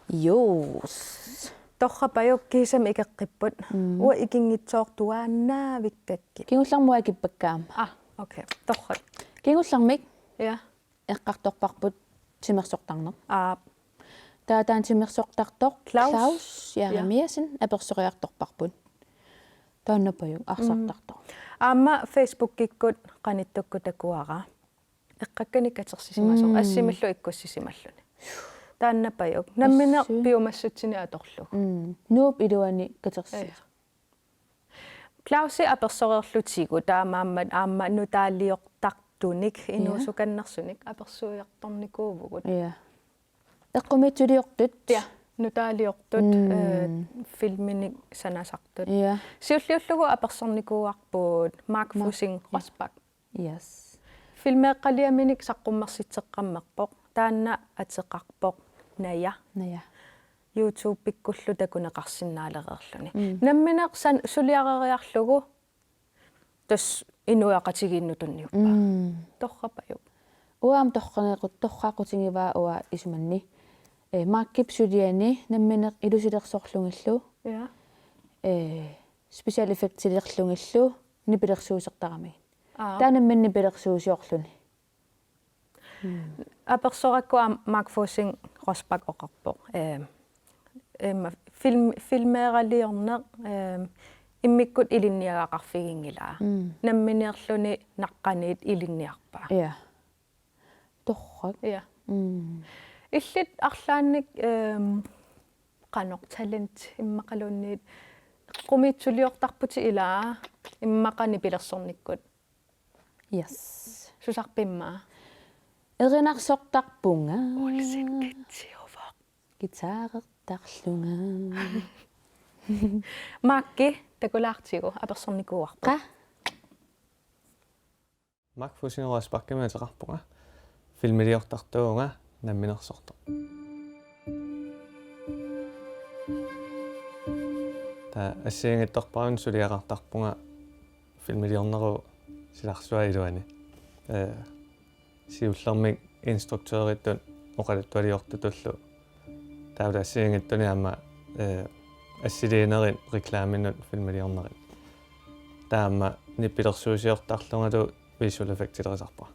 Jos. Torrapajok kisam ikeqqipput. Ua ikingitsoortuaannaavik takki. Kingullarmua ikipakkaama. Okay. Torrat. Kingullarmik Ja. eqqartorparput timersortarneq. Taataan timersortartoq Klaus Jeremiasen apersoriartorparput. Taannapajok arsartartoq. Aamma Facebook-ikkut qanittukku takuara. Eqqakkani katersisimaso assimallu ikkussisimalluni. Taannapajok nammina biomassutsini atorlu. Nuup iluani katersia. Klausi apersoriorlutigu taamaamma nutaaliortartunik inuusukannersunik apersuiartornikuuvugut. Ja. Eqqumitsuliortut. Ja. Nutaaliortut filminik sanasartut. Ja. Siulliullugu apersornikuuarpuut Mark Fusing Rosbach. Yes. Filmeeqqaliaminik saqqummersitseqqammerpoq taanna ateqarpoq naya. YouTube pikkullu takuneqarsinnaalereerluni. Nammineqsan suliareriarlugu tas inuaqatigiinnutunniuppa. Torrapajuk. Uam torqaaqutigiva ua isumanni. Makkip suliani nammineq ilusilersorlungillu. Ja. Special effectsilerlungillu nipilersuusertarami. Taanamminni pilersuusiorluni. Apersorakku Mark Fusing Rosbach oqarpoq. Filmeeraliorneq immikkut ilinniagaqarfigingilaa. Namminierluni naqqaniit ilinniarpaa. Ja. Torrak. Ja. Illit arlaannik qanoq talent immaqalunniit qumitsuliortarputi ilaa immaqani pilersornikkut. Yes. Susarpimmaa. Erinarsortarpunga. Ulsikkitsiovoq. Gitaarertarlunga. Maakki takulaartigu apersornikuuarpa. Mark Fusing Rosbach kimateqarpunga. Filmiliortartuunga namminersortoq. Ta assiingittorparun suliaqartarpunga filmiliorneru silarsua iluani. Siullermik instruktørittun oqalattualiortutullu. Taavla assiingittuni aamma assiliinerin reklaaminut filmiliornerit. Taamma nippilersuusiortarlungalu visual effectsilerisarpa.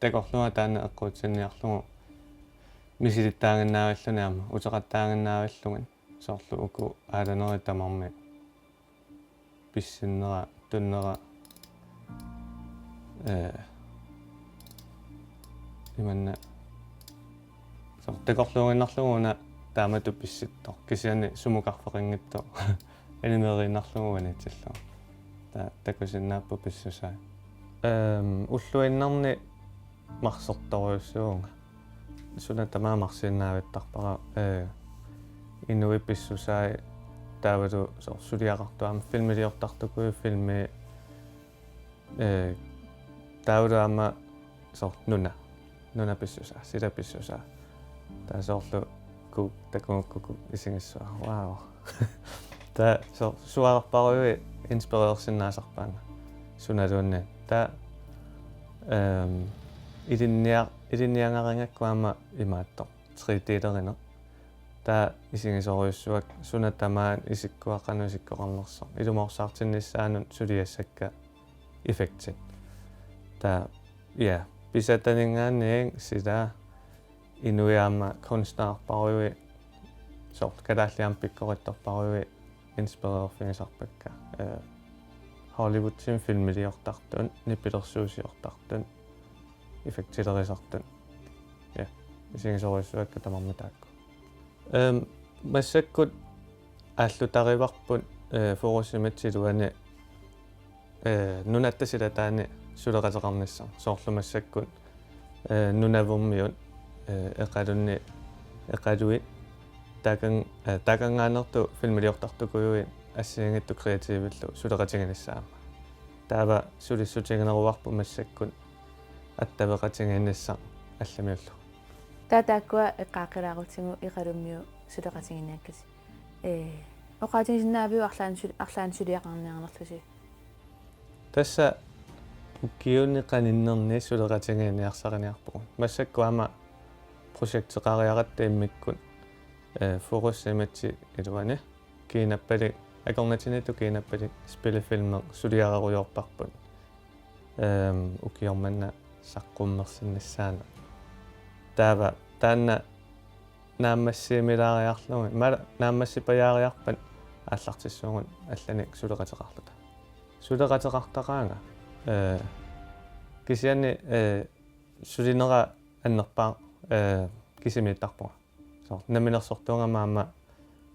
Takorlunga taana eqquutsinniarlugu misilittaanginnaavalluni aama uteqattaanginnaavallungan soorlu uku aalaneri tamarmi pissinnera tunnera imanna takorluunginnarluguna taamatu pissittor kisiani sumukarfeqinngittu animeriinnarluguvani tillu takusinnaappu pissusaa уллуиннарни марсерторуйуссуунга суна тамаамарсииннаавиттарпара инуи писсусаи таавалу сулиақартуама филмилиортартукуи филми таавалуама нуна писсусаа сила писсусаа таасоорлу ку такуукку исингиссуа вау та суарпаруи инспиреерсиннаасарпаана суналуунни та илинниангарингаккуама имаатто 3D-лерина та исигисориуссуак сунатамаан исиккуаққанусиккоқарнерсо илумоорсаартиннissaанут сулиассакка эффектит та я писатанингаанниин сила инуиаама констаарпаруи сорт калааллиам пиккоритторпаруи инспиреерфигисарпакка Hollywoodsin filmiliortartun nippilersuusiortartun effektilerisartun ja isingisoriussuakka tamarmitaakku massakkut ааллутариварпут форусиматсилуани нунаттасила таани сулеқатеқарниссар соорлумассаккут нунавуммиут эқалунни эқалуи такангаанерту филмилиортартукуйуи ассиангитту креативиллу сулеқатингинассаама таава сулиссутингинеруарпу массаккут аттавеқатингиннссаа алламиуллу таатааккуа эққаақилаагутсигу иқалуммиу сулеқатингинааккаси Oqaatigisinnaapio арлаан сулиақарниарнерлуси. Tässä kiunni qaninnerni suleqatingiiniarsaqiniarpuq. Massakku ama projekteqariaqatta immikkun forussimatsi iluani kiinappali akornatinitu kiinappali spillefilmer suliaqaruyorparput. Ukiormanna saqqummersinnissaana. Taava taanna naammassiimilaariarlugi mala naammassipajaariarpan аллартиссуугун алланик сулеқатеқарлута сулеқатеқартақаанга кисиани сулинера аннерпаа кисимииттарпуга со наминерсортунгамаама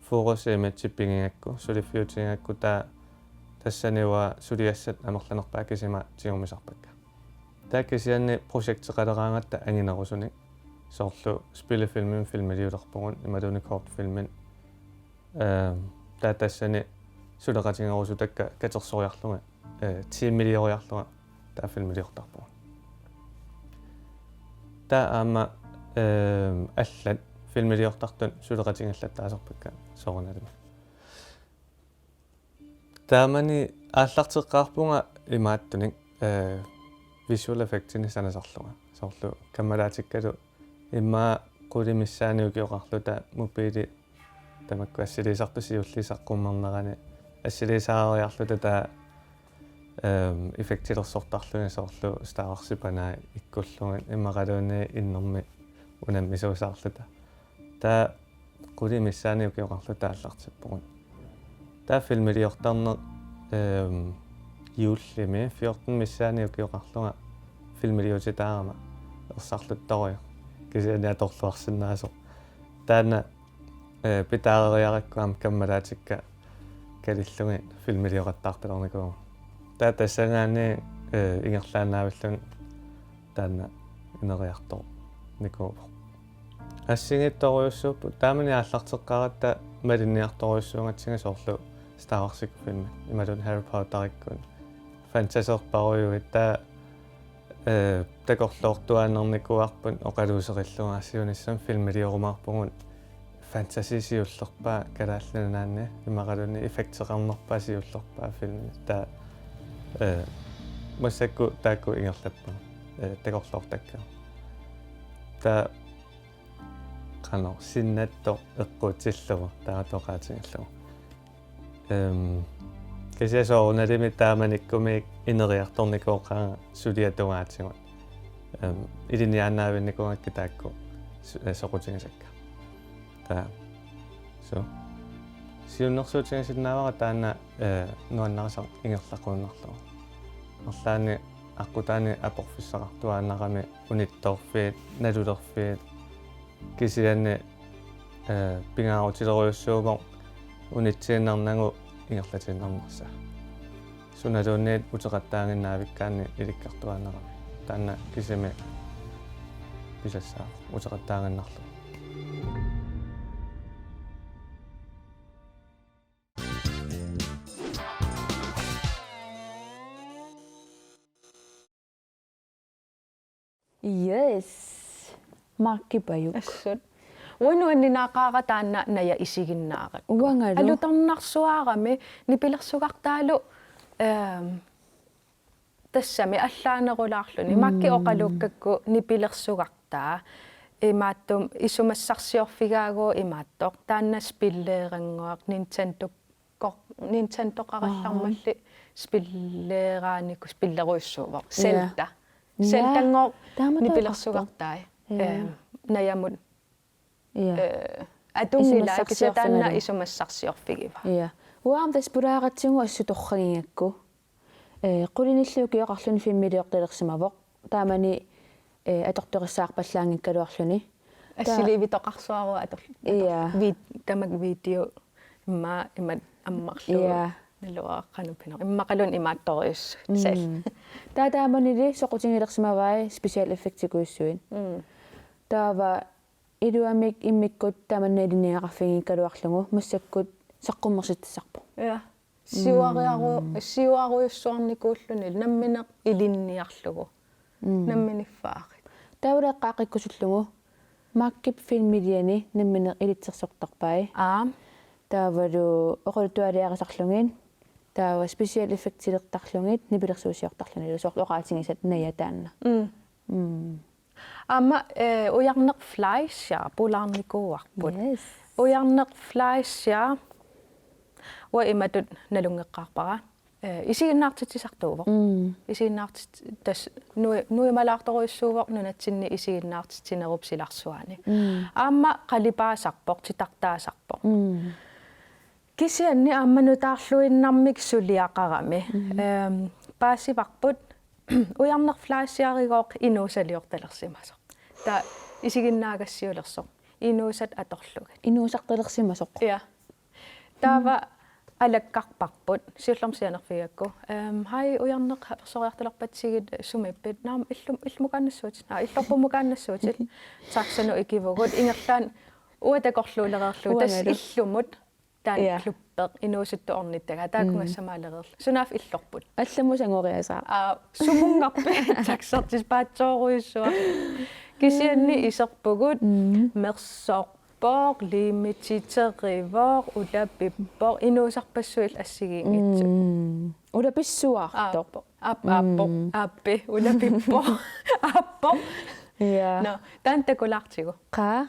форусииматсиппигингакку сулиффиутингакку таа тассанива сулиассат амерланерпаа кисима тигумисарпакка таа кисиани прожектеқалераангатта ангинерусуник соорлу спилефилмин филмилиулерпугун ималуни кортфилмин таа тассани сулеқатингерусутакка катерсориарлуга тииммилиориарлуга таа филмилиортарпугун таа аама аллат филмилиортартун сулеқатингаллаттаасерпакка соорналума таамани ааллартеққарпунга имааттуник visual effectini sanasarluga soorlu kammalaatikkalu imma qulimissaaниукиоқарлута мупили тамакку ассилисартусиуллисаққуммернерани ассилисаариарлута таа effektilерсортарлуни соорлу стаарсипанаа иккуллуган иммақалуунни иннэрми унам мисуусаарлута таа qulimissaaниукиоқарлута аллартиппугун таа филмилиортарнер юуллими 14 миссааниукиоқарлуга филмилиутитаарама ерсарлуттаруйо кисианиаторлуарсинаасо таана питаарериараккуам каммалаатикка калиллуги филмилиоқаттаарталерникуу таа тассангаани ингерлаанаавиллун таана инериартор никуу ассигитторуйуссууппу таамани ааллартеққаратта малинниарторуйуссуунгатсига соорлу Star Wars film ималун Harry Potter-иккун фантасиерпаруйуит таа такорлоортуаанерникуарпун оқалуусериллугаасиуниссам филмилиорумаарпугун фантасисиуллерпаа калааллунаанни имақалуни эффектеқарнерпаа сиуллерпаа филми таа массакку таакку ингерлаппа такорлоортакка таа канаа синнатто эққутиллугу таатоқаатингиллугу кисиасоорналими тааманиккумик инериарторникооқаа сулиатугаатсигут илиниаанаавинникугакки таакку соқутингасакка таа со сиуннерсуутингасиннаавара таана нуаннарасар ингерлаққууннарлугу арлаани аққутаани апорфиссақартуааннарами унитторфиит налулерфиит кисианни пингаарутилеруйуссуугоо унитсииннарнагу ингерлатииннарнерса суналуунниит утеқаттаангиннаавиккаани иликкартуаанерами таана кисими писассаа утеқаттаангиннарлу Yes. Markipayuk. Assut. Uinuanninaqaaqa taanna naya isiginnaaqat. Uangalu. Alutarnarsuaarami nipilersugartaalu тассами аллаанерулаарлуни макки оқалууккакку нипилерсугартаа имааттум исумассарсиорфигаагуу имааттоқ тааннас пиллеерангуақ нинтентоқараллармалли спиллеераанику спиллеруйссуувоқ селта селтангоо нипилерсугартаа наямут атунгила кисатаанна исумассарсиорфигива я уаам таспураагатсигу ассуторрагингакку qulиниллуукиоқарлуни фиммилиорталерсимавоқ таамани аторториссаарпаллаангиккалуарлуни ассиливитоқарсуару атор я вид тамак видео имма аммарлу налуааққану пинер иммақалун имаатториус сал тааманили соқутингилерсимавай специал эффектикуиссуин таава илуамик иммиккут тааманналиниақарфигиккалуарлугу массаккут саққуммерситтассарпу я сиуаруйуссуарникууллуни намминеқ илинниарлугу намминиффаақит таулеққаақиккусуллугу маккип филмилиани намминеқ илитсерсортарпай аа таавалу оқултуалиарисарлугин таава special effect-илертарлугит нипилерсуусиортарлуни соорлоqaатингисат наятаанна Amma ujarneq fleischer polarnikuarput. yes Ujarneq fleischer wa imatut nalungeqqarpara. Isiginnaartitisartuuvoq. Isiginnaartit tas nuimalaartoruissuuvoq nunatsinni isiginnaartitinerupsilarsuani. Amma qalipaasarpoq titartaasarpoq. Kisianni ammanutaarluinnarmik suliaqarami. Paasivarput ujarneq fleischiarigooq inuusaliortalersimasoq. Ta isiginnaagassiulersoq. Inuusat atorlugat. inuusartalersimasoq Ja. Taava alakkarparput siullermsianerfiakku. Hai ujarneq persoriartalerpatsigit sumippit naam illumukaannassuut. Illorpumukaannassuut. Taksanu ikivugut ingerlaan uatakorluulererlu tas illumut taan kluppeq inuusuttuornittaga taakungassamaalereerlu. Sunaaf illorput. алламусангориасаа Sumungarpi taksertis paatsoruissuar. Kisianni iserpugut mersorpoq limititerivor ulapippoq inuusarpassuil assigiingitsu. улаписсуаарто Appi ulapippoq appoq. ja No, tantakulaartigu. qa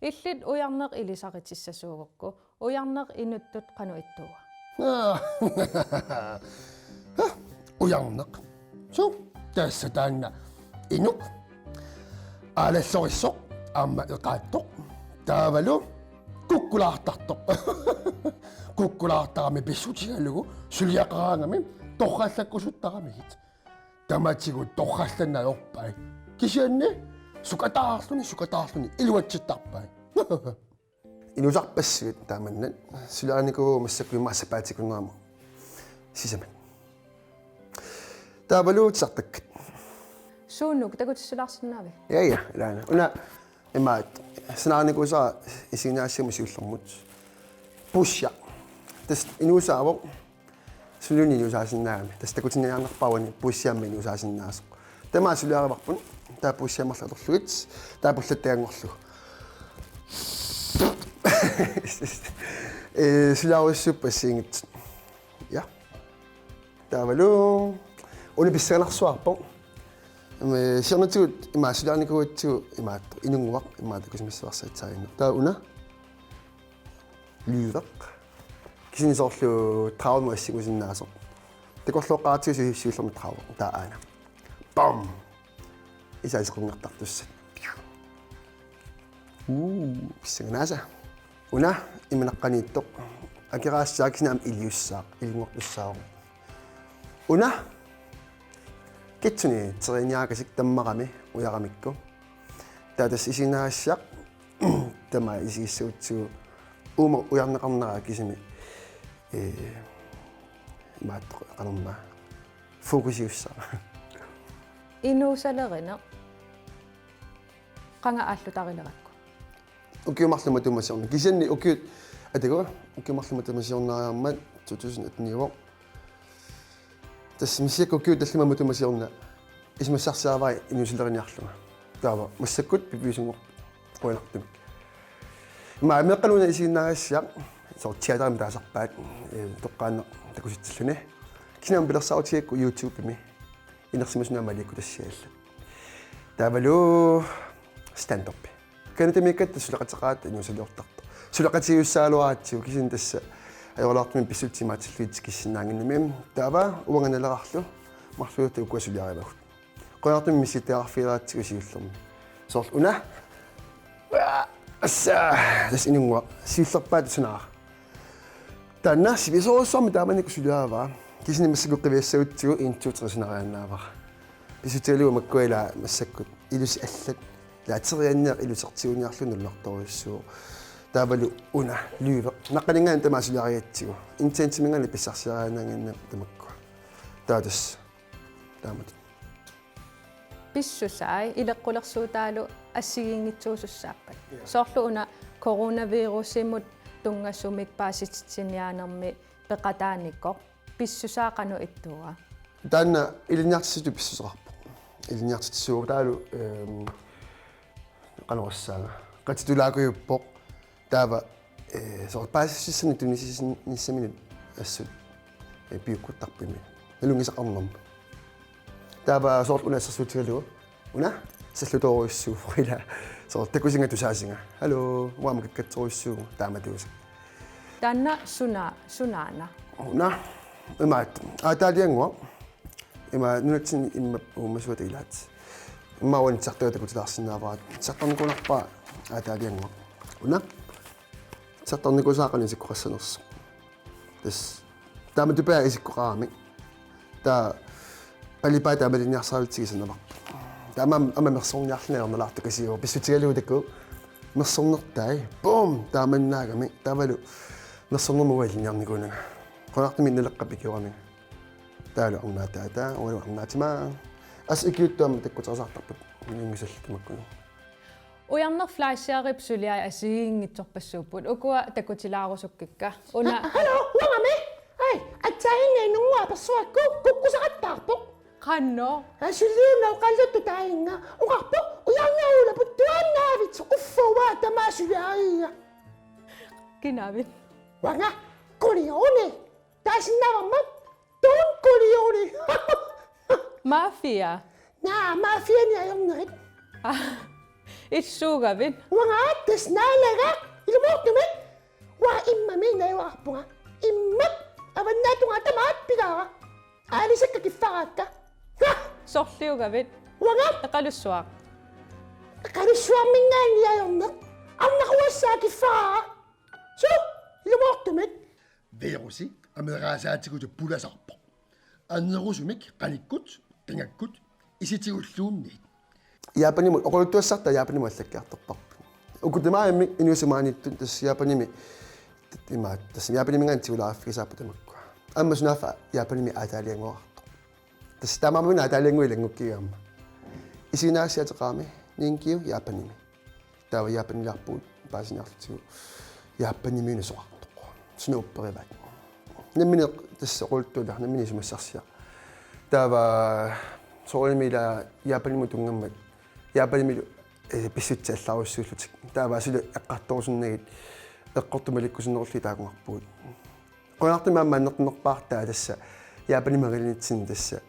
Illit ujarneq ilisaqitissasuugukku. Ujarneq inuttut qanu ittuuga. ujarneq so tässä taanna inuk aalallorisoq aamma eqaattoq taavalu kukkulaartartoq kukkulaartarami pissutigalugu suliaqaraangami torrallakkusuttaramiit tamatigu torrallannaorpai kisianni sukataarluni iluatsittarpai inusarpassugut taamannan sulaaniku massakkuimaassapaatikунгаама sisamat taavaluutisartakkat Suunnuk takutissulaarsиннаави. ja laana una imaat snaarnikuusaa isinaassimu siullermut pusja tas inuusaavoq suluni inuusaasinnaami tas takutiniarnerpauani pussiammi inuusaasinnaasuq tamaa suluarivarpun taa pussiamarlatorlugit taapullattaangorlugu sulaarussuppasiingit ja taavalu unipissaqanarsuarpoq siornatugut imaasulaarnikuutsu imaat inunguaq imaatakusmissuarsaatsaagina taa una lyuveq kisinisoorlu trauma assigusinnaasoq takorluoqqaartigu siullermi trauma taa aana bam isaasiqungertartussat kissaganaasa una iminaqqaniittoq akiraassaak sinaam iliussaaq ilingortussaaq una kitsuni teriiniaakasik tammaqami uyaramikku taatas isinaassiaq tama isigissuutsugu uuma ujarneqarneraa kisimi maattoq qanerma fokusiussa Inuusalerina qanga aallutarilerakku. ukiumarluma tumasiorna kisanni ukiut atago ukiumarluma tumasiornaarmat 2009 tas misiak ukiut tallima tumasiorna ismassarsaavai inuusileriarluma taava massakkut pipiusungor qoilartumik ma meqqaluna isinnaassiaq so teateram taasarpaat toqqaanneq takusitsalluni kinam bilersautiakku youtube mi inersimusna malikku tassialla taavalu stand up kanatamikat sulaqataqaat inuusaliortarta sulaqatiussaaluaatsu kisin tassa ajorlaartumi pissultimaatsilluit kissinnaanginnimim taava uanganelerarlu marluuta ukuasuliarivagut qoyartumi missitearfiiraatsigu siullermi soorl una assa tas inungua siullerpaat sunaar tanna sivisoorussormi taamanikku suliaravaa kisini massakukkiviassagutsugu intuuterisinariannaavara pisutialugu makkuila massakkut ilus allat laaterianneq ilusertiguниарлу нулларторуссуу таавалу уна лүйве наққалингаан тамаасулиариатсигу интенсимингани писсарсиараанаагинна тамакку таатас таамат Pissusaai ileqqulersuutaalu assigiingitsuusussaappat. Soorlu una coronavirusimut tungassumik paasitsiniaanermi peqataanikkoq pissusaaqanu ittuuga. таанна илинниартиссуту писсусеқарпо илинниартиссууг таалу канаруссаага qatitulaakuyuppoq taava so paasissani tunisisnissamini assut piukkuttarpimi nalungisaqarnerma taava soorlunassarsuutigalugu una sallutoruissuufoqila so takusinga tusaasinga hallo uama kakkatsoruissuugu taamatuusa Tanna sunaana. una imaat aataaliangua ima nunatsin imma uumasuuta ilaat imma wanitsartuutakutilaarsinaavaat saqarnikunarpaa aataaliangua una saqarnikusaaqani sikkuqassanerso tas taamatupaa isikkoqaami taa alipaa taamaliniarsaavitigisanavaq taama mersorniarlinernerlaartukasiuo pissutigaluutakku mersornertai boom taamannaagami tavalu mersornermugaliniarnikuunanga qonartimi naleqqapikiuarmi taalu arnaataata ualu arnaatimaa as ikiuttuama takkutarsartarput ningisallutimakkunu Ujarnerflaasiaripsulia asiingitsorpassuupput ukua takutilaarusukkikka una Hallo, wangame? Ai, atsainne nungua persuakku kukkusaqattaarpoq. qanno Asuluunau qalluttu tainga. Uqarpoq ujarngaula puttuannaavitsu uffawaa tamaasuliaria. kinavin Wanga, kulioni. Taasinnavarmat tuun kulioni. mafia Naa, maafiani ajornerit. itsuugavin Wanga tasnaalaga ilumuuqtumit. Waa immami naiuarpunga. Immat avannatunga tamaat pigaara. Aalisakka kiffaraakka. sorliugavin Wanga, eqalussuaq qarissuarmingaanni ajornet. Arnaquassaa kiffaraara. Su, ilumuuqtumit. Virusi ameraasaatigute pulasarpo. Annerusumik qanikkut qingakkut isitigullуунниит. Japanimi oqoluttuassarta Japanimi allakkiartorparpu ukutimaami inusumaanittun tas Japanimi imaat tas Japanimingaan tigulaaffisaaputamakku amma sunaafa Japanimi aataalianguarto tas tamamuna aataalianguilangukkigaamma isinaassiateqaami niinkiu Japanimi taava Japanilarpuut paasiniarlutigu Japanimiina soqartoq sunu upperivat nammine tas oqoluttuula nammine sumassarsia taava soqolimila Japanimi tungammat Japanimi pissutsaallaaruissuullutik taava asulu eqqartorusunnagit eqqortumalikkusunnerulli taakungarpuut qonartimaamma annernerpaartaa tassa Japanimi magalinitsiin tassa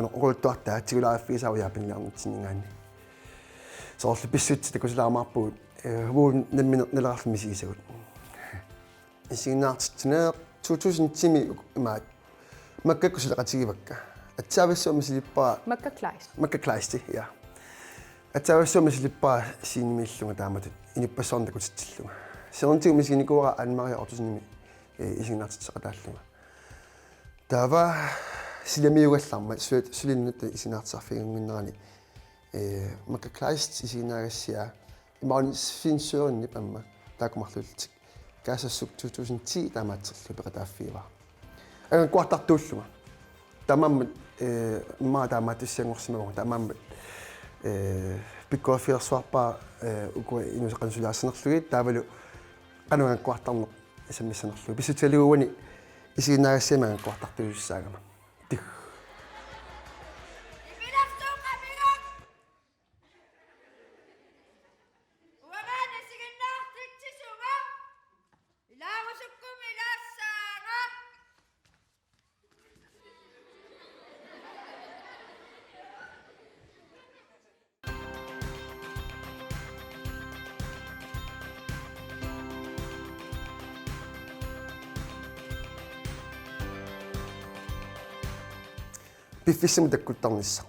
oqoluttuartaa tigulaaffiisaaru Japanilaarnitsinningaanni soorlu pissutsi takusilaarmaarpuut vuun nammine nalerarlumisigisagut isiginnaartittineeq 2000-timi imaat makkakkusuleqatigivakka atsaavassuama silippaa makkaklaisti ja atsaavassuama silippaa siinimillunga taamatut inippasorntakutitsilluga seerntigu misinikuura anmaria ortusinimi isiginnaartitseqataallunga taava silamiugallarma sulinnatta isiginnaartisarfigunginnerani makkaklaist isiginnaagassiaa imauni finsørinnip amma taakumarlultik kaasassuk 2010 taamaatserlu peqataaffiiva angan kuartartuulluga tamam ma taamaatussianngorsimagu tamam pikkoafilersuarpaa ukua inuseqansulaassanerlugit taavalu qanugan kuartarneq isammissanerlugu pissutialuguani isiginnaagassiamagan kuartartulussaagama tig piffissimi takkuttarnissaq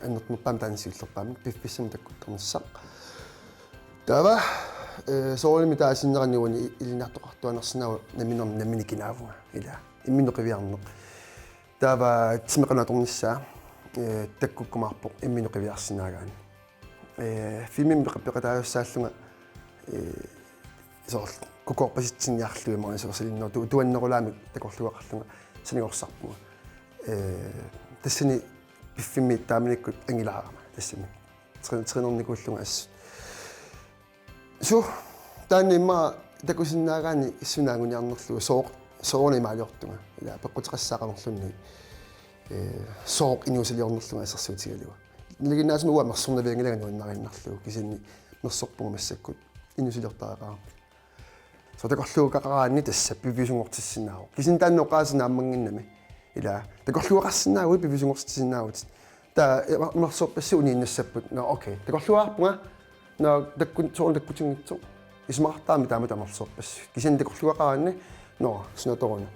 annertmuppaam taanisiullerpaami piffissimi takkuttarnissaq taava soorlimi taasinneranniuani ilinaartoqartuanersinau namminikinaavunga ila immineqiviarneq taava timeqanatornissaa takkukkumaarpoq immineqiviarsinagaani filmim peqataayussааллунга soorl kukorpasitsinniarlui maani soorsalinner tuannerulaami takorluaqarlunga sanigorсарпуга тассани пиффими тааминиккут ангилаарама тассами тренерникууллунга ас су тааннимма такусиннаагаани иссунаагуниарнерлугу соорни маалиортунга ила пеққутеқассаақамерлунни соор инуусалиорнерлунга ассерсуутигалуга нилигинаасми уа мерсорнавиангилаган уиннарииннарлугу кисинни мерсорпунга массаккут инусилертаақаа so такорлуукақараанни тасса пивисунгортиссинааву кисин таанноқаасина аммангиннами ила такорлуақарсинааву пивисунгортиссинаавут та мерсорпассу унииннассаппут но окей такорлуаарпунга но таккун соорн таккутингитсо исмартаами таама тамерсорпассу кисин такорлуақараанни но сноторуна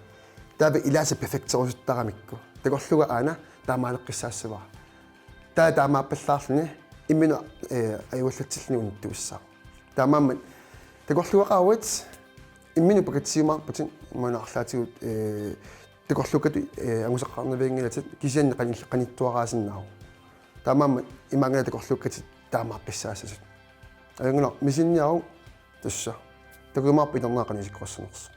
таава илааса перфектерусуттарамикку такорлуга аана таамаанеққиссаассаваа таамааппаллаарлуни иммину аюуллатсиллни унттуиссаа таамааммат такорлуақаруит иммину пакатсиумаарпутин иммунаарлаатигут такорлукат ангусаққарнавиангилатит кисианни қаниттуараасиннаару таамааммат имаангана такорлуккатит таамаапписсаассасут аюнгуна мисинниару тасса такумаарпи интернаақанисиккоссанерс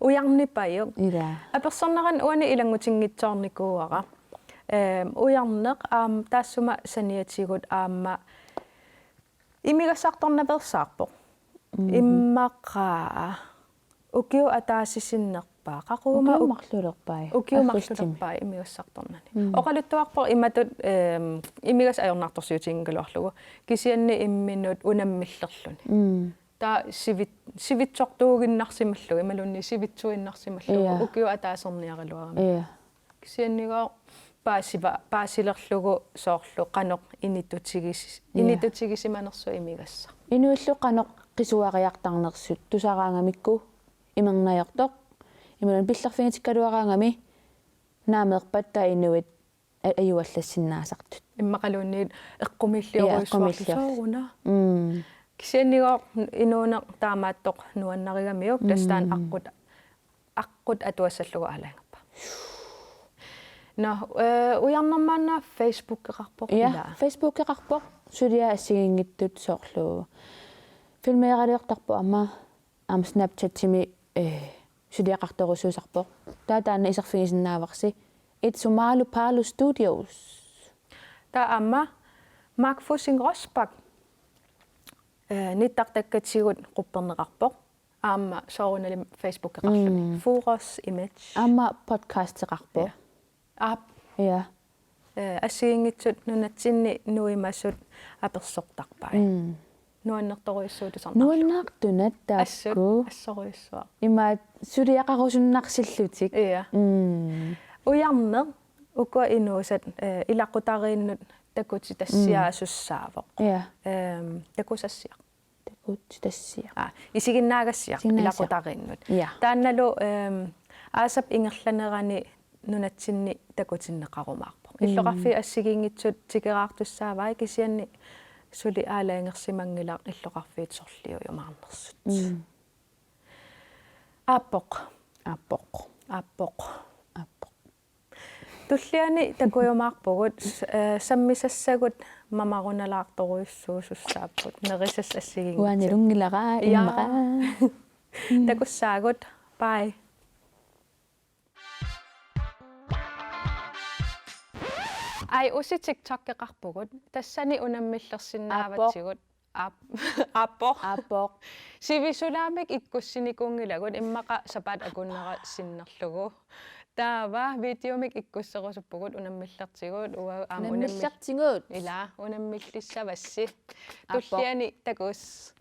уярнипайо ила аперсорнеран уани илангутингитсоорникууара уярнеq таассума саниатигут аама имигасарторнаверсаарпо иммақаа укиу атаасисиннерпаа қақума марлулерпай укиумарлулерпаа имигассарторнани оқалуттуарпо иматут имигас аёрнарторсиутингкалуарлугу кисианни имминут унаммиллерлуни та сивитсортуугиннарсималлуг ималунни сивитсуиннарсималлуг укиу атаасерниаралуарами кисианнигаа паасилерлугу соорлу канеқ инитутигисиманерсу имигасса инуиллу канеқ qisuariartarnersut tusaraangamikku имернаяртоқ ималун пиллерфигитиккалуараангами наамеерпатта инуит аюаллассиннаасартут иммақалуунниит эққумиллиоруиссуарлусооруна кисианнигоо инуунеқ таамааттоқ нуаннаригамиук тастаан аққут атуассаллугу алаангаппа на уярнэрмаана фейсбуккеқарпоқ ила фейсбуккеқарпоқ сулиа ассигингиттут соорлуу филмеералиортарпу ама снапчатсими сулиақарторусуусарпоқ таатаана исерфигисиннааварси итсумалу палу студиос та ама макфусинг роспак ниттартаккатсигут қуппернеқарпоқ аама соорунали фейсбуккеқарлуни фурос имидж ама подкастеқарпоқ я ассигингитсут нунатсинни нуимассут аперсортарпай нуаннерторуиссуутусарнар нуаннаартунат таакку ассоруиссуа има сулиақарусуннарсиллутик иа уярнер ука инуусат илаққутарииннут такути тассиаасуссаавоқ я такусассиа такути тассиа исигиннаагассиа илаққутарииннут таанналу аасап ингерланерани нунатсинни такутиннеқарумаарпо иллоқарфи ассигингитсут тикераартуссаавай кисианни сули аалаангерсимангила иллоқарфиит сорлиу юмаарнерсут аппоқ туллиани такуйумаарпугут саммисассагут мамаруналаарторуиссуусуссааппут нерисас ассигингитсут уанилунгилара иммара такуссаагут бай ай уси TikTok-кеқарпугут тассани унаммиллерсиннааватсигут аппоқ сивисулаамик иккуссиникунгилагут иммақа сапаат акуннера синнерлугу таава видеомик иккуссерусуппугут унаммиллертигут уа унаммиллертигут ила унаммиллиссавасси туллиани такус